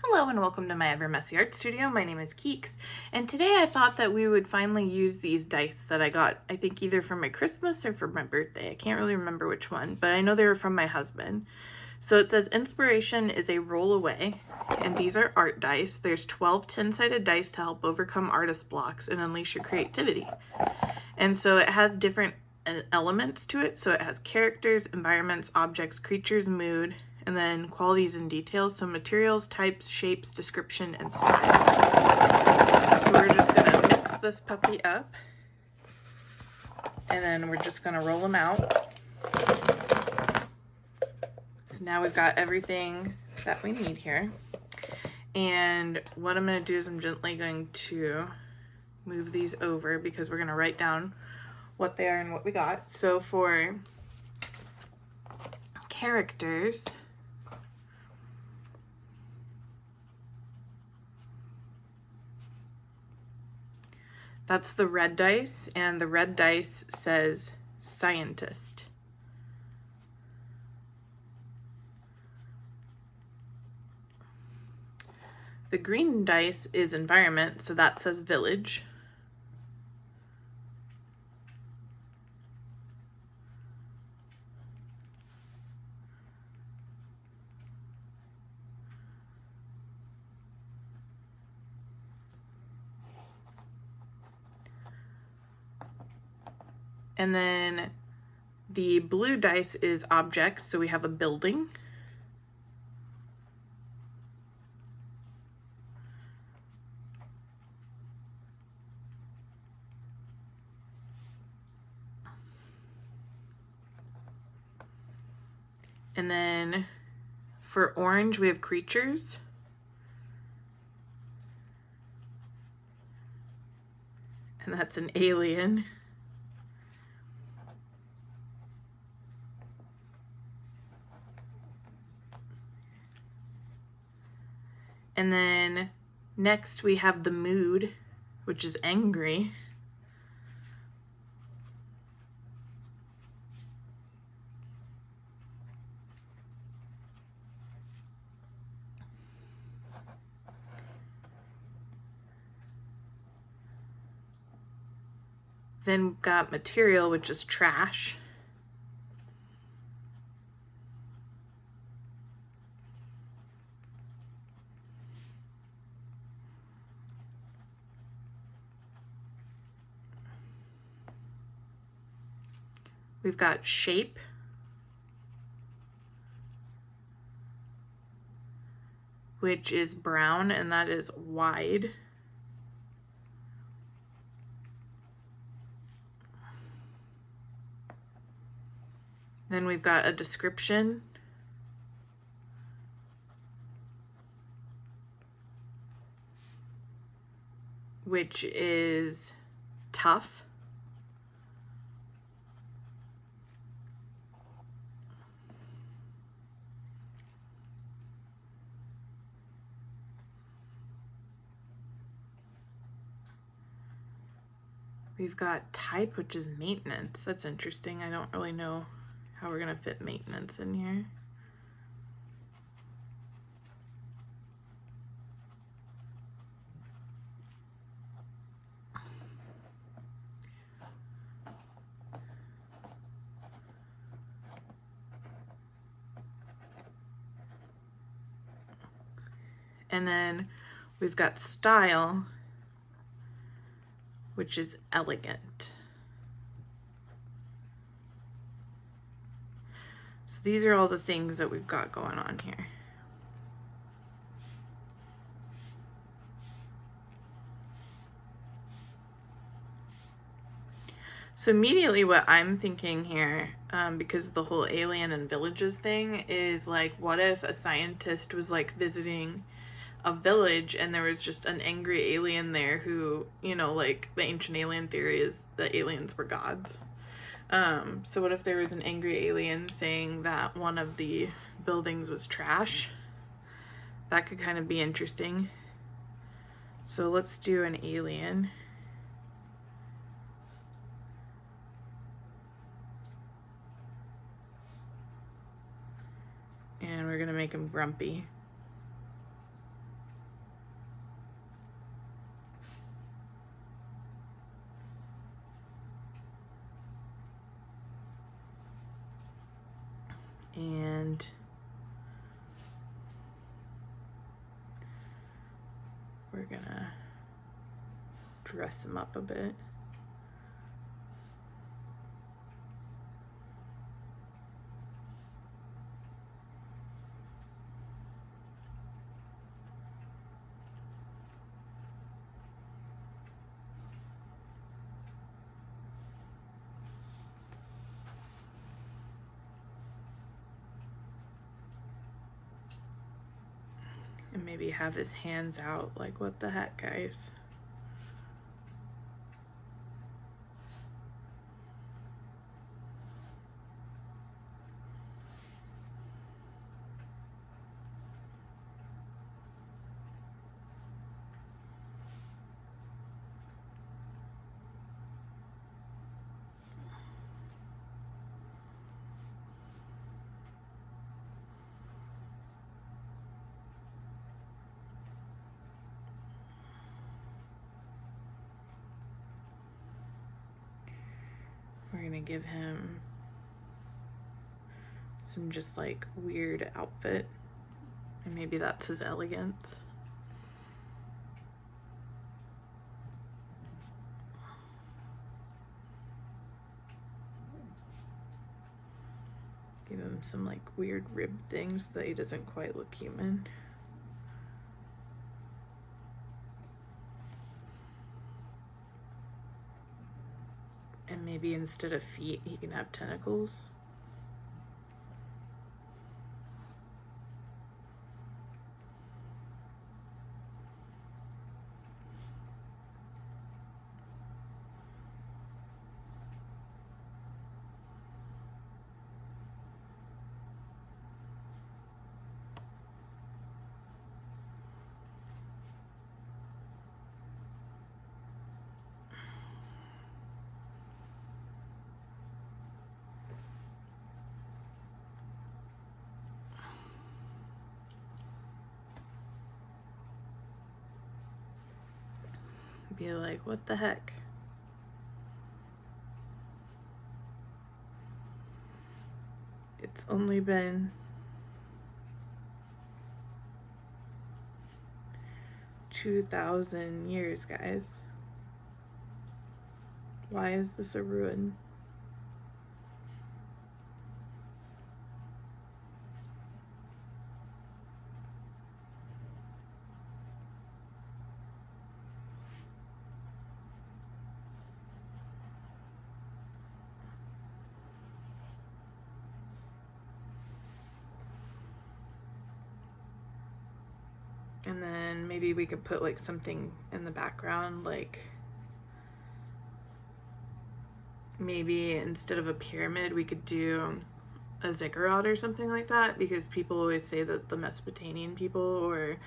Hello and welcome to my Ever Messy Art Studio. My name is Keeks, and today I thought that we would finally use these dice that I got, I think either for my Christmas or for my birthday. I can't really remember which one, but I know they were from my husband. So it says inspiration is a roll away, and these are art dice. There's 12 10-sided dice to help overcome artist blocks and unleash your creativity. And so it has different elements to it. So it has characters, environments, objects, creatures, mood, and then qualities and details. So materials, types, shapes, description, and style. So we're just gonna mix this puppy up, and then we're just gonna roll them out. So now we've got everything that we need here. And what I'm gonna do is I'm gently going to move these over because we're gonna write down what they are and what we got. So for characters, that's the red dice, and the red dice says scientist. The green dice is environment, so that says village. And then the blue dice is objects, so we have a building. And then for orange, we have creatures. And that's an alien. And then next we have the mood, which is angry. Then we've got material, which is trash. We've got shape, which is brown, and that is wide. Then we've got a description, which is tough. We've got type, which is maintenance. That's interesting. I don't really know how we're gonna fit maintenance in here. And then we've got style, which is elegant. So these are all the things that we've got going on here. So immediately what I'm thinking here, because of the whole alien and villages thing, is like, what if a scientist was like visiting a village and there was just an angry alien there who, you know, like the ancient alien theory is that aliens were gods. So what if there was an angry alien saying that one of the buildings was trash? That could kind of be interesting. So let's do an alien. And we're gonna make him grumpy. and we're gonna dress him up a bit. And maybe have his hands out, like, what the heck, guys? We're gonna give him some just like weird outfit, and maybe that's his elegance. Give him some like weird rib things so that he doesn't quite look human. And maybe instead of feet, he can have tentacles. Be like, what the heck? It's only been 2,000 years, guys. Why is this a ruin? And then maybe we could put like something in the background, like maybe instead of a pyramid, we could do a ziggurat or something like that, because people always say that the Mesopotamian people, or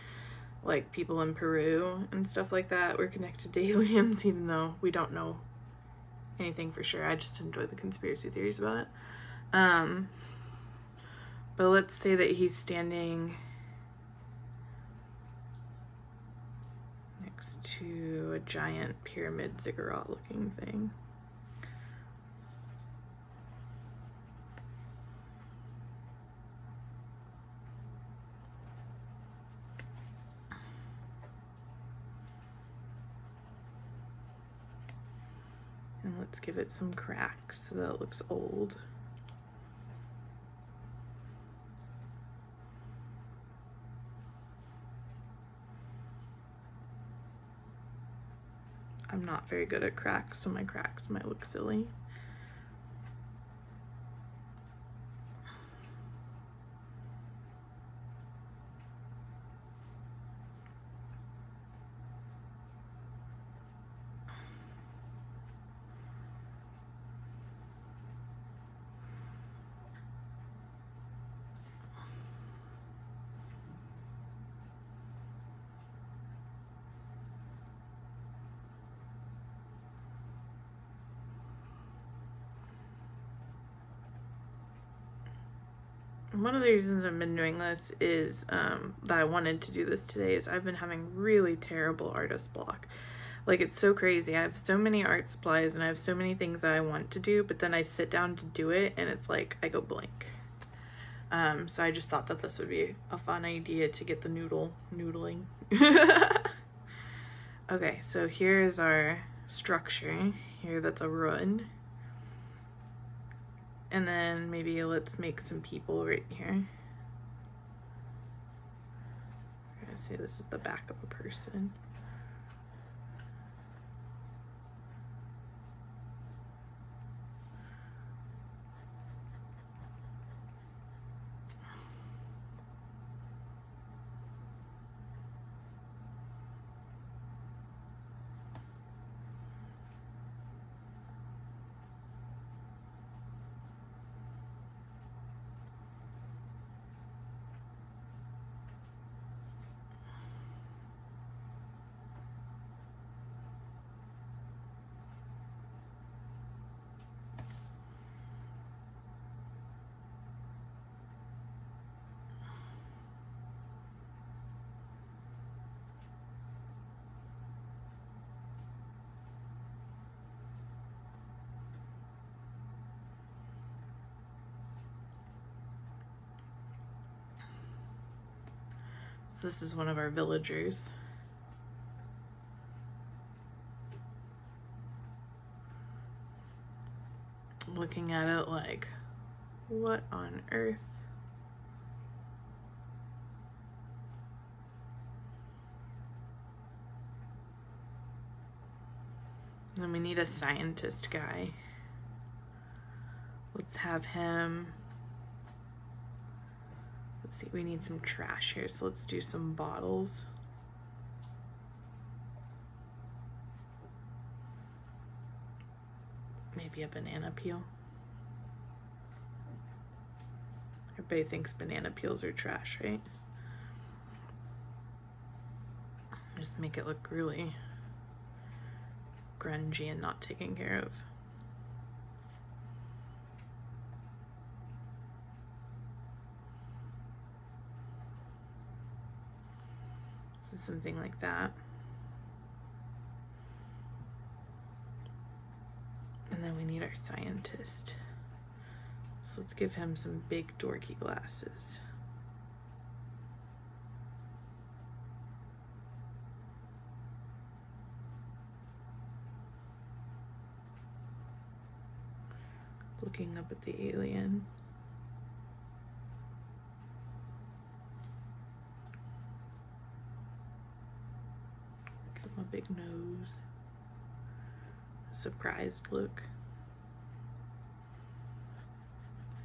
like people in Peru and stuff like that, were connected to aliens, even though we don't know anything for sure. I just enjoy the conspiracy theories about it. But let's say that he's standing next to a giant pyramid ziggurat looking thing. And let's give it some cracks so that it looks old. I'm not very good at cracks, so my cracks might look silly. One of the reasons I've been doing this is that I wanted to do this today is I've been having really terrible artist block. Like, it's so crazy. I have so many art supplies and I have so many things that I want to do, but then I sit down to do it and it's like I go blank. So I just thought that this would be a fun idea to get the noodling. Okay, so here is our structure. Here, that's a run. And then maybe let's make some people right here. I'm gonna say this is the back of a person. So this is one of our villagers. Looking at it like, what on earth? And then we need a scientist guy. Let's have him. Let's see, we need some trash here, so let's do some bottles. Maybe a banana peel. Everybody thinks banana peels are trash, right? Just make it look really grungy and not taken care of. So something like that. And then we need our scientist. So let's give him some big dorky glasses. Looking up at the alien. Give him a big nose. A surprised look.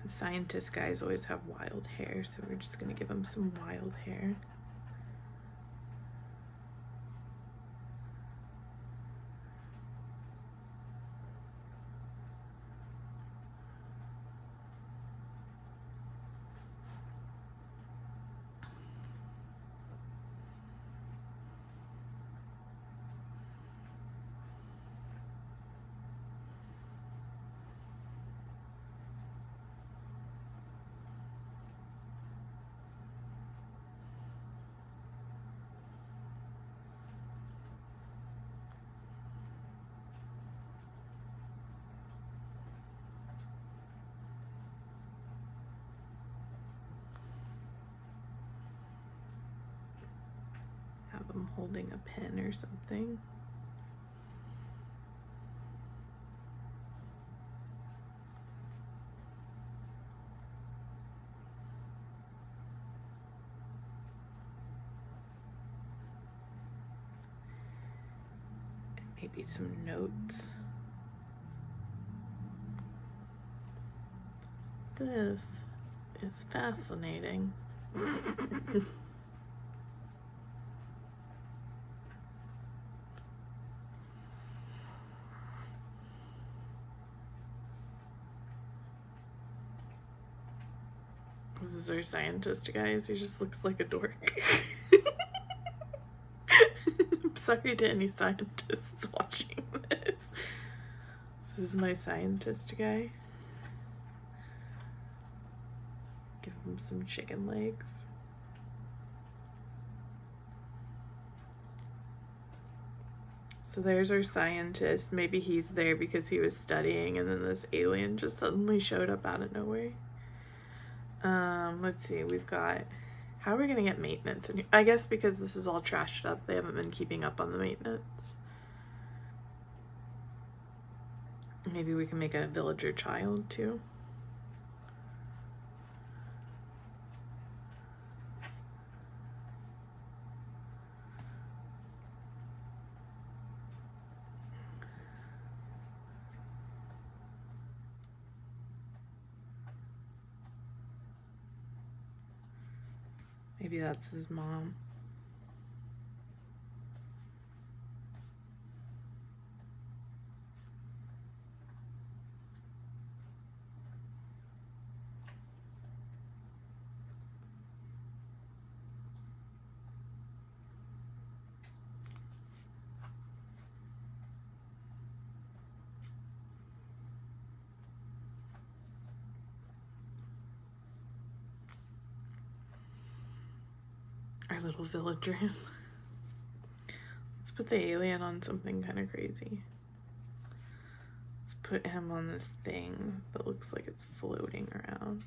And scientist guys always have wild hair, so we're just gonna give him some wild hair. Have him holding a pen or something. And maybe some notes. This is fascinating. This is our scientist, guys. He just looks like a dork. I'm sorry to any scientists watching this. This is my scientist guy. Give him some chicken legs. So there's our scientist. Maybe he's there because he was studying and then this alien just suddenly showed up out of nowhere. Let's see, we've got, how are we gonna get maintenance? And I guess because this is all trashed up, they haven't been keeping up on the maintenance. Maybe we can make a villager child too. Maybe that's his mom. Our little villagers. Let's put the alien on something kind of crazy. Let's put him on this thing that looks like it's floating around.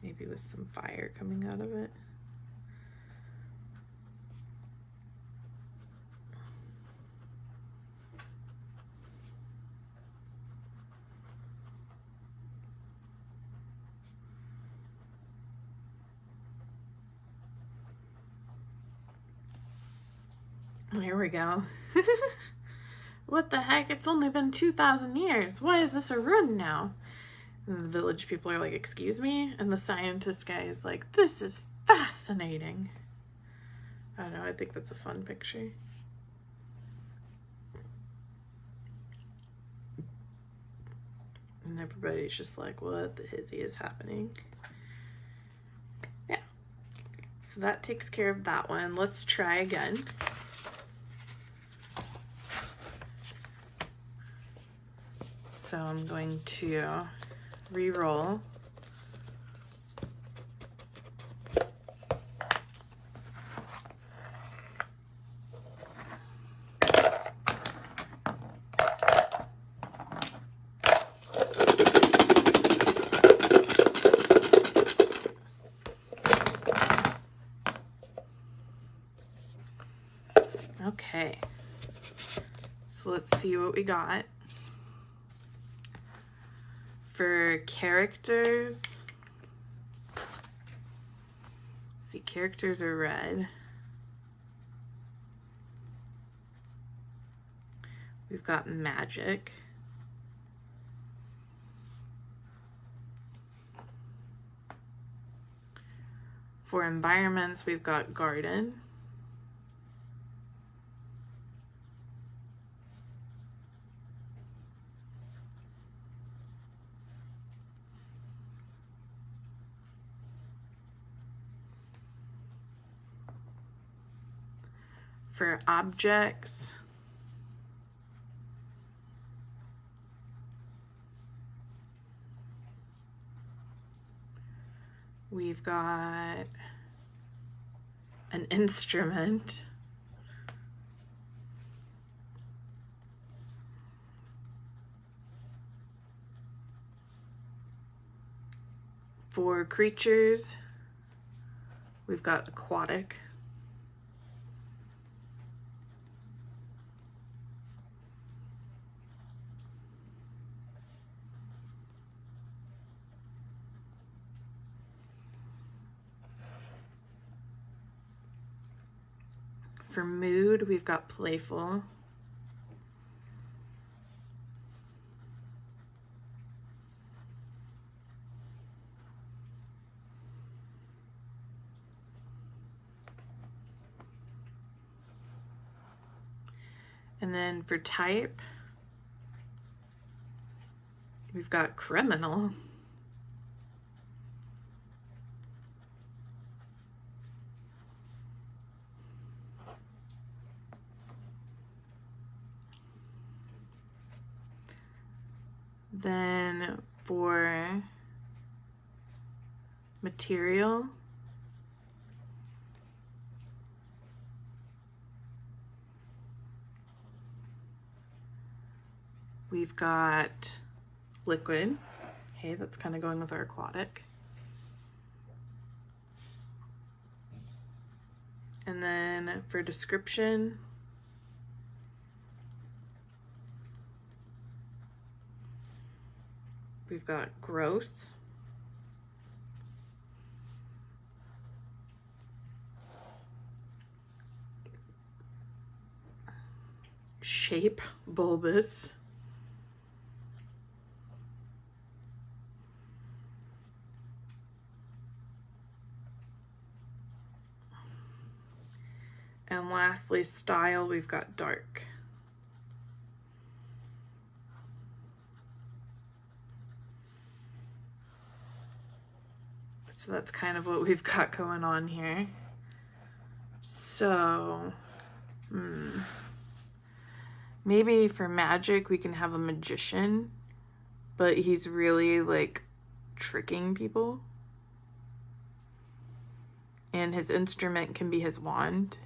Maybe with some fire coming out of it. There we go. What the heck? It's only been 2,000 years. Why is this a run now? And the village people are like, excuse me? And the scientist guy is like, this is fascinating. I don't know, I think that's a fun picture. And everybody's just like, what the hizzy is happening? Yeah. So that takes care of that one. Let's try again. So I'm going to re-roll. Okay, so let's see what we got. For characters, see, characters are red. We've got magic. For environments, we've got garden. For objects, we've got an instrument. For creatures, we've got aquatic. For mood, we've got playful. And then for type, we've got criminal. Then for material, We've got liquid. Okay, that's kind of going with our aquatic. And then for description, we've got gross. Shape, bulbous. And lastly, style, we've got dark. So that's kind of what we've got going on here. So, maybe for magic we can have a magician, but he's really like tricking people. And his instrument can be his wand.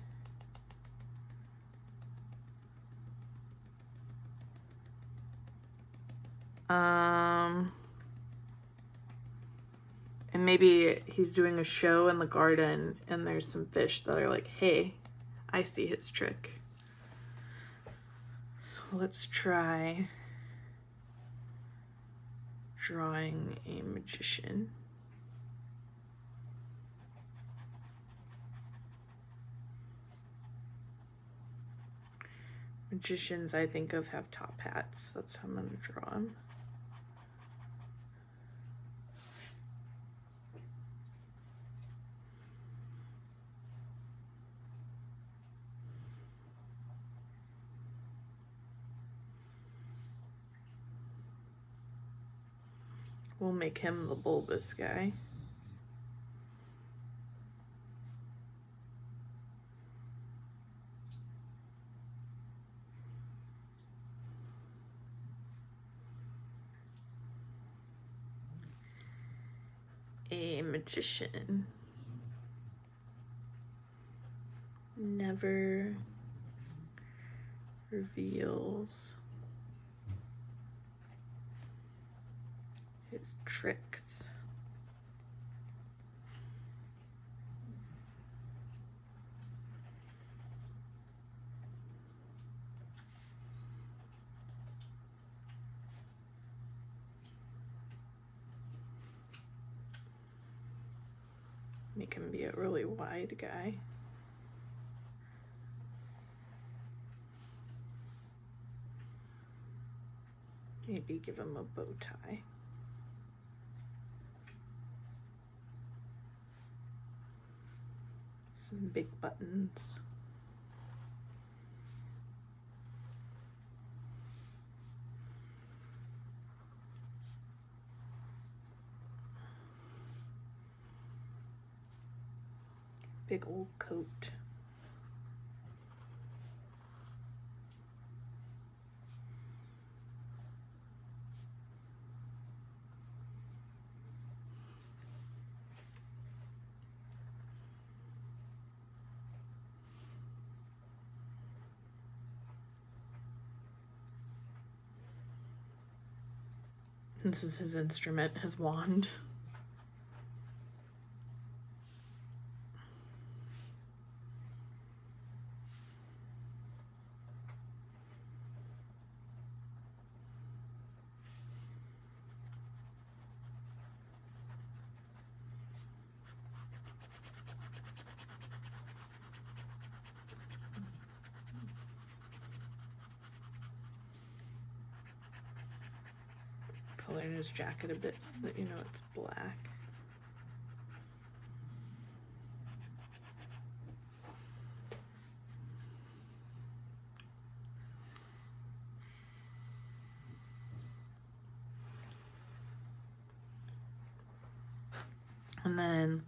And maybe he's doing a show in the garden and there's some fish that are like, hey, I see his trick. Let's try drawing a magician. Magicians I think of have top hats. That's how I'm going to draw them. We'll make him the bulbous guy. A magician never reveals his tricks. Make him be a really wide guy. Maybe give him a bow tie. Some big buttons. Big old coat. This is his instrument, his wand. Coloring his jacket a bit so that you know it's black. And then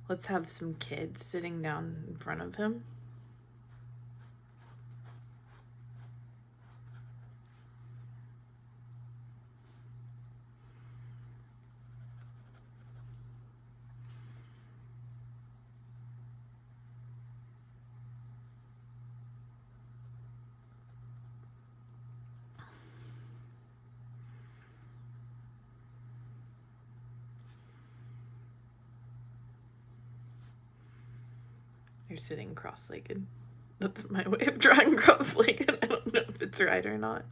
let's have some kids sitting down in front of him. You're sitting cross-legged. That's my way of drawing cross-legged. I don't know if it's right or not.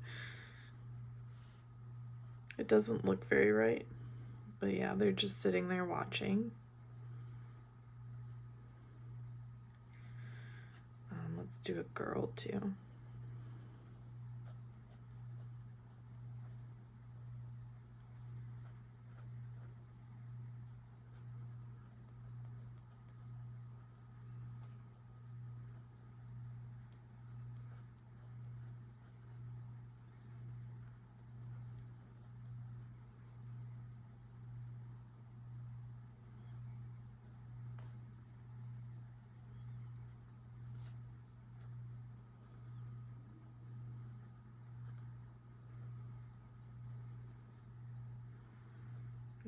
It doesn't look very right. But yeah, they're just sitting there watching. Let's do a girl too.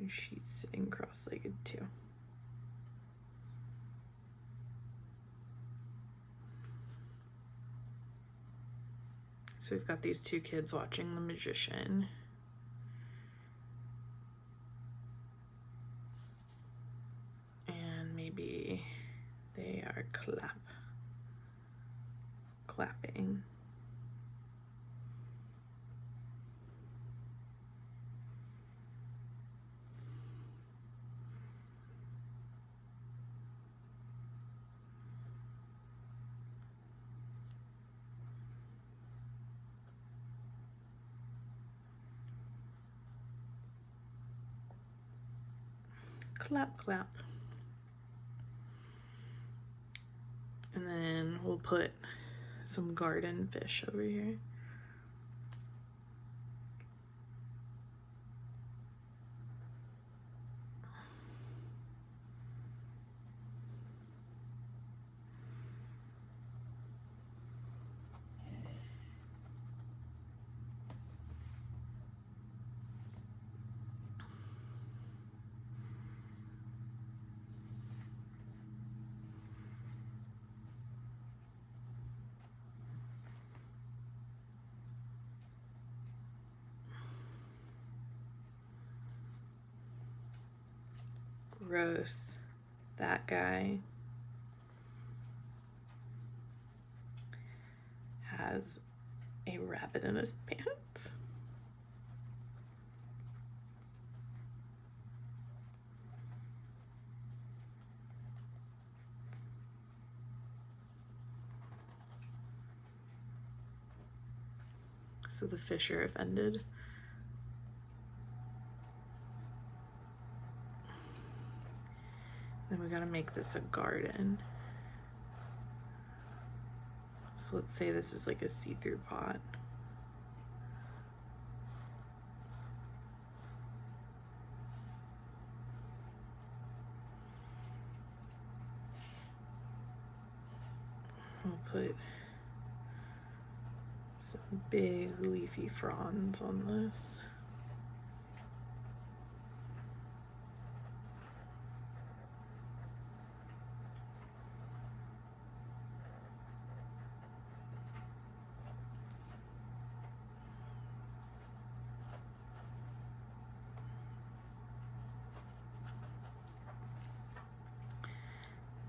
She's sitting cross-legged too. So we've got these two kids watching the magician. And maybe they are clapping. Clap, clap. And then we'll put some garden fish over here. Gross. That guy has a rabbit in his pants. So the fish are offended. Then we gotta make this a garden. So let's say this is like a see-through pot. I'll put some big leafy fronds on this.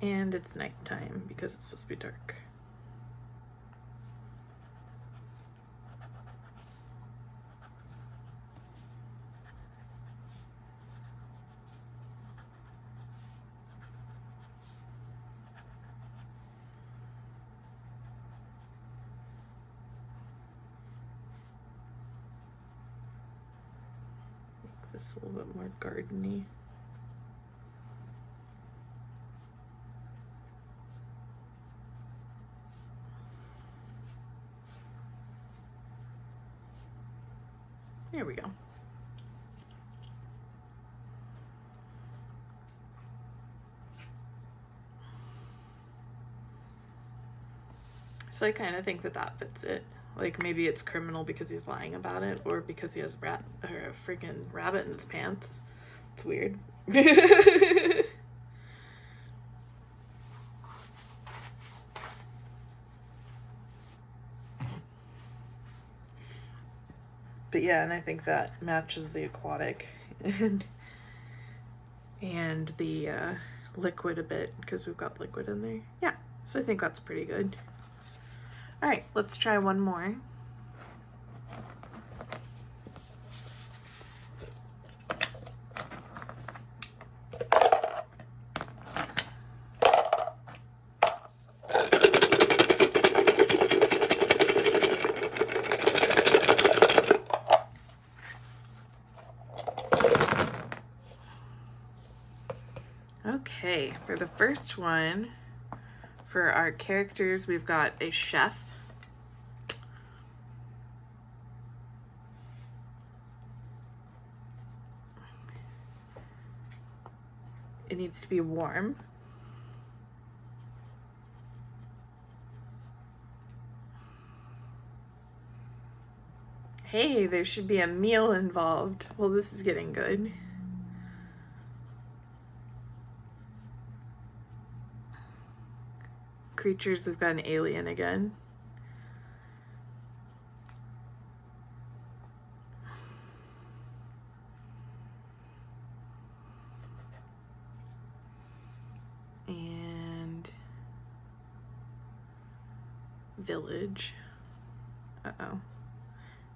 And it's nighttime because it's supposed to be dark. Make this a little bit more gardeny. There we go. So I kind of think that that fits it. Like maybe it's criminal because he's lying about it, or because he has a freaking rabbit in his pants. It's weird. But yeah, and I think that matches the aquatic and the liquid a bit because we've got liquid in there. Yeah. So I think that's pretty good. All right, let's try one more. Okay, for the first one, for our characters, we've got a chef. It needs to be warm. Hey, there should be a meal involved. Well, this is getting good. Creatures, we've got an alien again. And village. Uh-oh.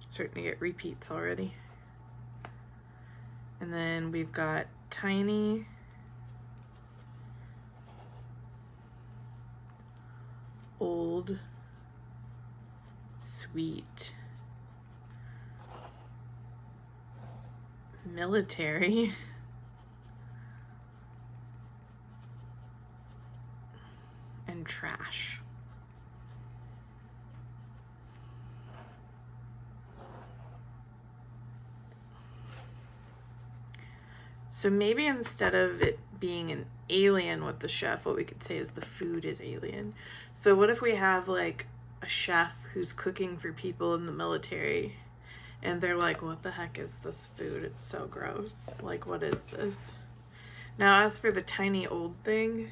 Starting to get repeats already. And then we've got tiny, old, sweet, military, and trash. So maybe instead of it being an alien with the chef, what we could say is the food is alien. So what if we have like a chef who's cooking for people in the military and they're like, what the heck is this food? It's so gross. Like, what is this? Now, as for the tiny old thing,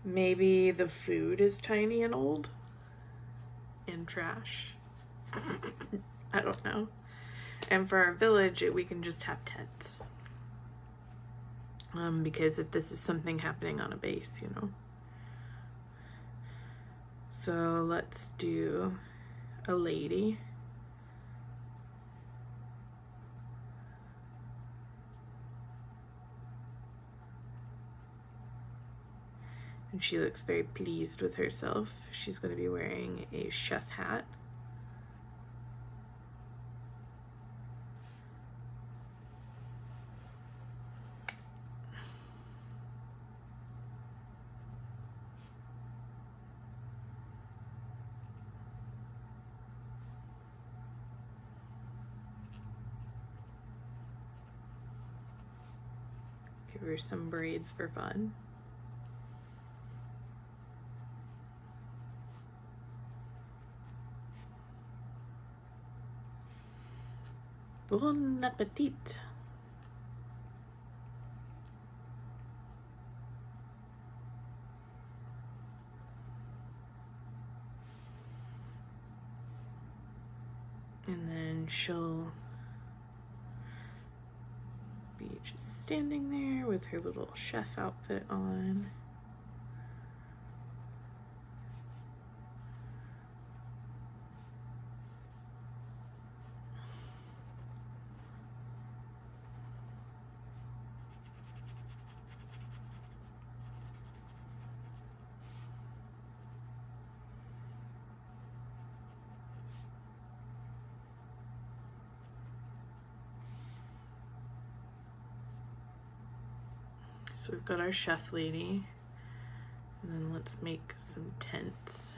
maybe the food is tiny and old and trash. I don't know. And for our village, we can just have tents. Because if this is something happening on a base, you know. So let's do a lady. And she looks very pleased with herself. She's going to be wearing a chef hat. Give her some braids for fun. Bon appetit. And then she'll be just standing there with her little chef outfit on. So we've got our chef lady, and then let's make some tents.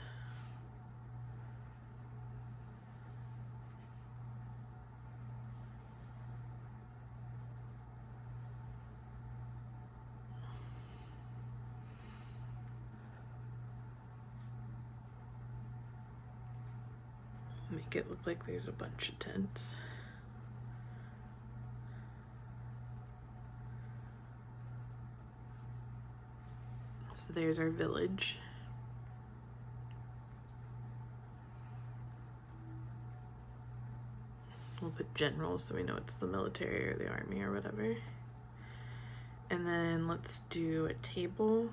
Make it look like there's a bunch of tents. So there's our village. We'll put general so we know it's the military or the army or whatever. And then let's do a table.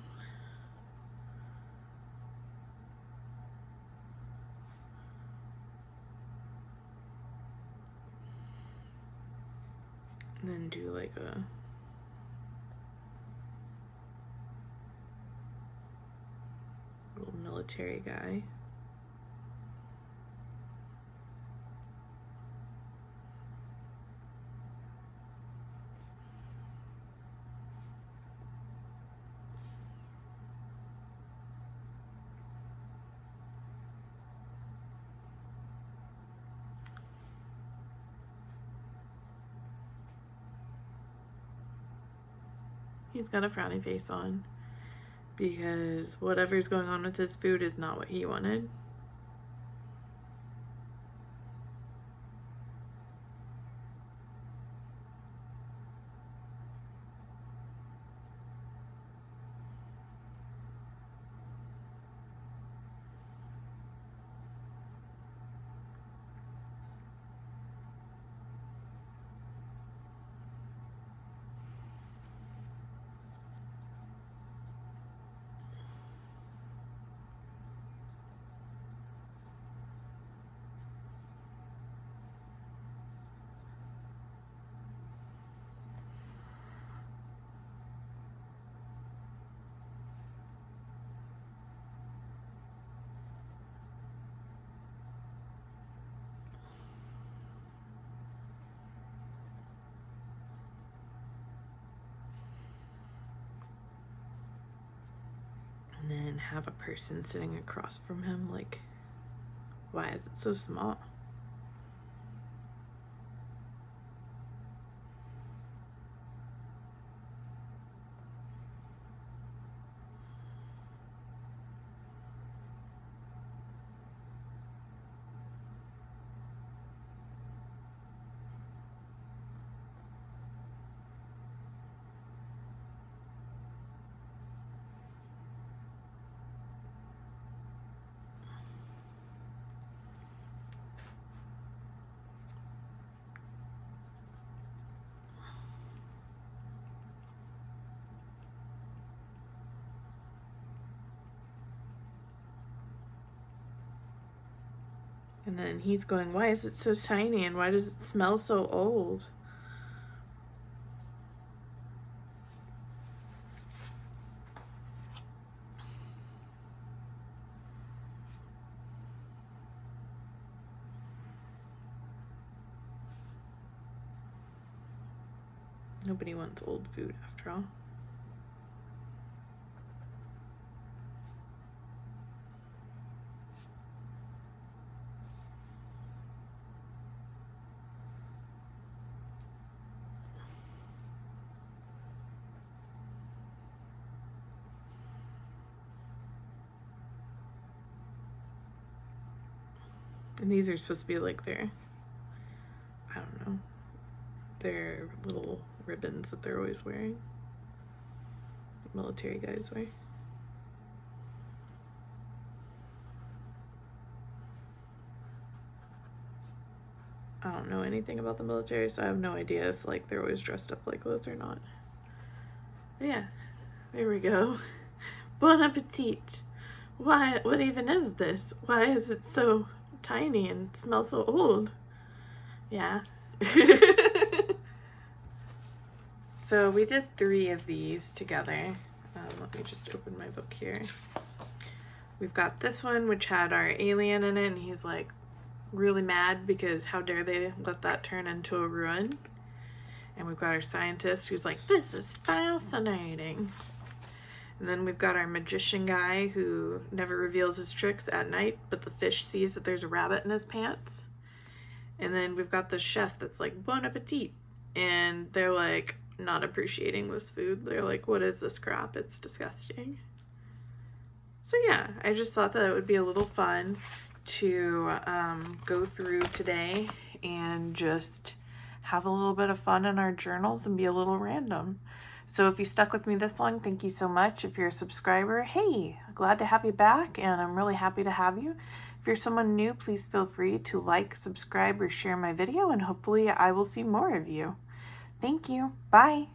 And then do like a little military guy. He's got a frowny face on because whatever's going on with his food is not what he wanted. And then have a person sitting across from him, like, why is it so small? And then he's going, why is it so tiny and why does it smell so old? Nobody wants old food after all. And these are supposed to be like their, I don't know, their little ribbons that they're always wearing. Military guys wear. I don't know anything about the military, so I have no idea if like they're always dressed up like this or not. But yeah, there we go. Bon appetit. Why, what even is this? Why is it so tiny and smells so old? Yeah. So we did 3 of these together. Let me just open my book here. We've got this one, which had our alien in it, and he's like really mad because how dare they let that turn into a ruin. And we've got our scientist who's like, this is fascinating. And then we've got our magician guy who never reveals his tricks at night, but the fish sees that there's a rabbit in his pants. And then we've got the chef that's like, bon appetit. And they're like not appreciating this food. They're like, what is this crap? It's disgusting. So yeah, I just thought that it would be a little fun to go through today and just have a little bit of fun in our journals and be a little random. So if you stuck with me this long, thank you so much. If you're a subscriber, hey, glad to have you back, and I'm really happy to have you. If you're someone new, please feel free to like, subscribe, or share my video, and hopefully I will see more of you. Thank you. Bye.